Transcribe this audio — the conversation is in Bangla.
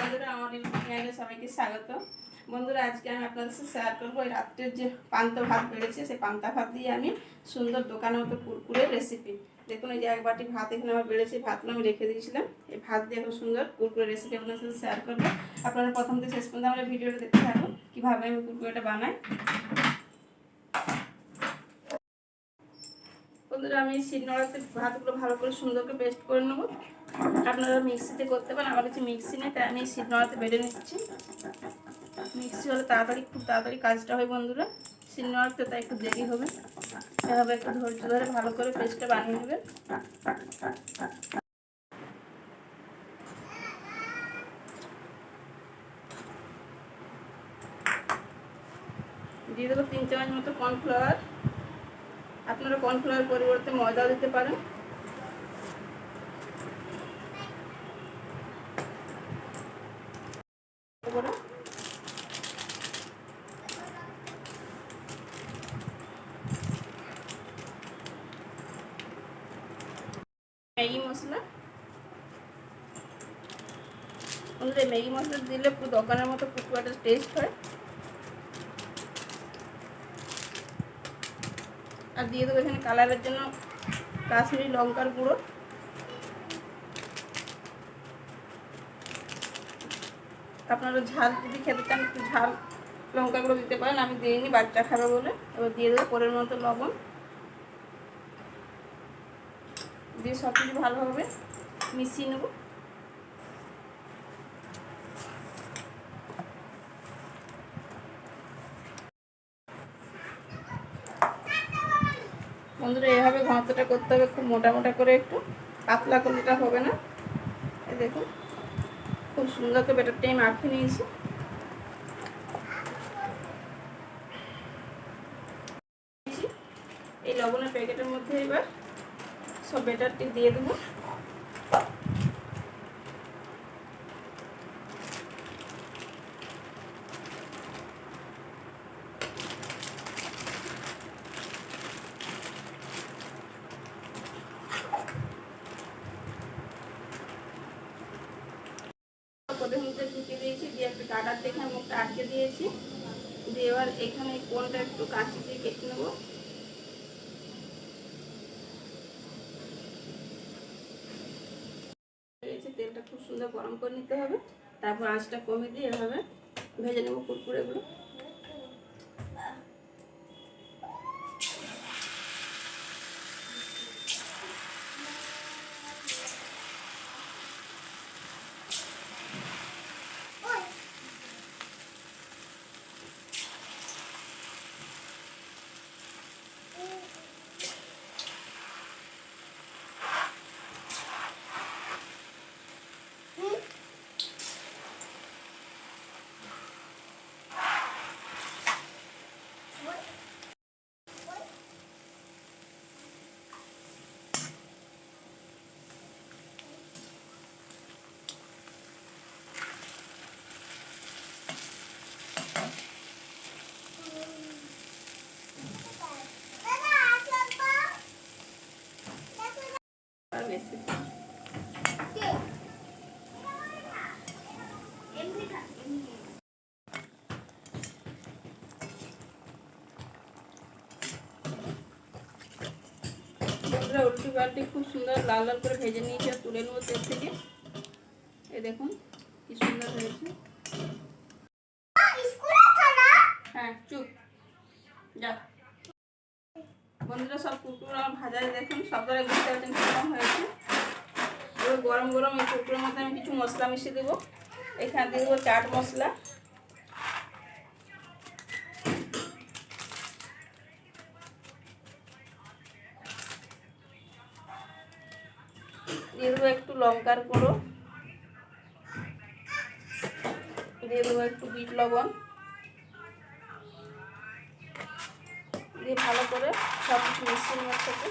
বন্ধুরা আমার চ্যানেলে সবাইকে স্বাগত। বন্ধুরা আজকে আমি আপনাদের সাথে শেয়ার করবো এই রাত্রের যে পান্তা ভাত বেড়েছে সেই পান্তা ভাত দিয়ে আমি সুন্দর দোকানের মতো কুরকুরে রেসিপি। দেখুন এই যে এক বাটি ভাত এখানে আমার বেড়েছে, ভাতটা আমি রেখে দিয়েছিলাম। এই ভাত দিয়ে এখন সুন্দর কুরকুরে রেসিপি আপনাদের সাথে শেয়ার করবো। আপনারা প্রথম থেকে শেষ পর্যন্ত আমার ভিডিওটা দেখতে থাকুন কীভাবে আমি কুরকুরেটা বানাই। বন্ধুরা আমি শিলনোড়াতে ভাতগুলো ভালো করে সুন্দর করে পেস্ট করে নেবো। আপনারা মিক্সিতে করতে পারেন, আমার কাছে মিক্সি নেই তাই আমি শিলনোড়াতে বেটে নিচ্ছি। মিক্সি হলে খুব তাড়াতাড়ি কাজটা হয় বন্ধুরা, শিলনোড়াতে তাই একটু দেরি হবে। এভাবে একটু ধৈর্য ধরে ভালো করে পেস্টটা বানিয়ে নেবেন। দিয়ে দেবো 3 চামচ মতো কর্নফ্লাওয়ার। আপনারা কর্নফ্লাওয়ার পরিবর্তে ময়দা দিতে পারেন। ম্যাগি মশলা, বন্ধুরা ম্যাগি মশলা দিলে পুরো দোকানের মতো কুরকুরেটা টেস্ট হয়। আর দিয়ে দেবো এখানে কালারের জন্য কাশ্মীরি লঙ্কার গুঁড়ো। আপনারা ঝাল যদি খেতে চান একটু ঝাল লঙ্কাগুলো দিতে পারেন, আমি দিইনি বাচ্চা খাবে বলে। এবার দিয়ে দেবো পরের মতো লবণ, দিয়ে সব কিছু ভালোভাবে মিশিয়ে নেব। বন্ধুরা এভাবে ঘনত্বটা করতে হবে, খুব মোটা মোটা করে, একটু পাতলা করলেটা হবে না। এই দেখুন খুব সুন্দর করে ব্যাটারটা আমি মাখিয়ে নিয়েছি। এই লবণের প্যাকেটের মধ্যে এবার সব ব্যাটারটি দিয়ে দেবো। প্রথমে ঢুকিয়ে দিয়েছি, দিয়ে একটা কাটার দেখে মুখটা আটকে দিয়েছি। দিয়ে এবার এখানে কোনটা একটু কাঁচি দিয়ে কেটে নেবো। তেলটা খুব সুন্দর গরম করে নিতে হবে, তারপর আঁচটা কমিয়ে দিয়ে এভাবে ভেজে নেবো কুরকুরেগুলো। উল্টি পাল্টি খুব সুন্দর লাল লাল করে ভেজে নিয়েছি, আর তুলে নেবো তেল থেকে। এই দেখুন কি সুন্দর হয়েছে। হ্যাঁ চুপ যা। বন্ধুরা সব কুরকুরে আমার ভাজায় দেখুন সব ধরে বুঝতে পারছেন কেমন হয়েছে। এবার গরম গরম এই কুরকুরের মধ্যে আমি কিছু মশলা মিশিয়ে দেবো। এখানে দিয়ে দেবো চাট মশলা, দিয়ে দেবো একটু লঙ্কার গুঁড়ো, দিয়ে দেবো একটু বিট লবণ, দিয়ে ভালো করে সব কিছু মিশিয়ে নেওয়ার সাথে।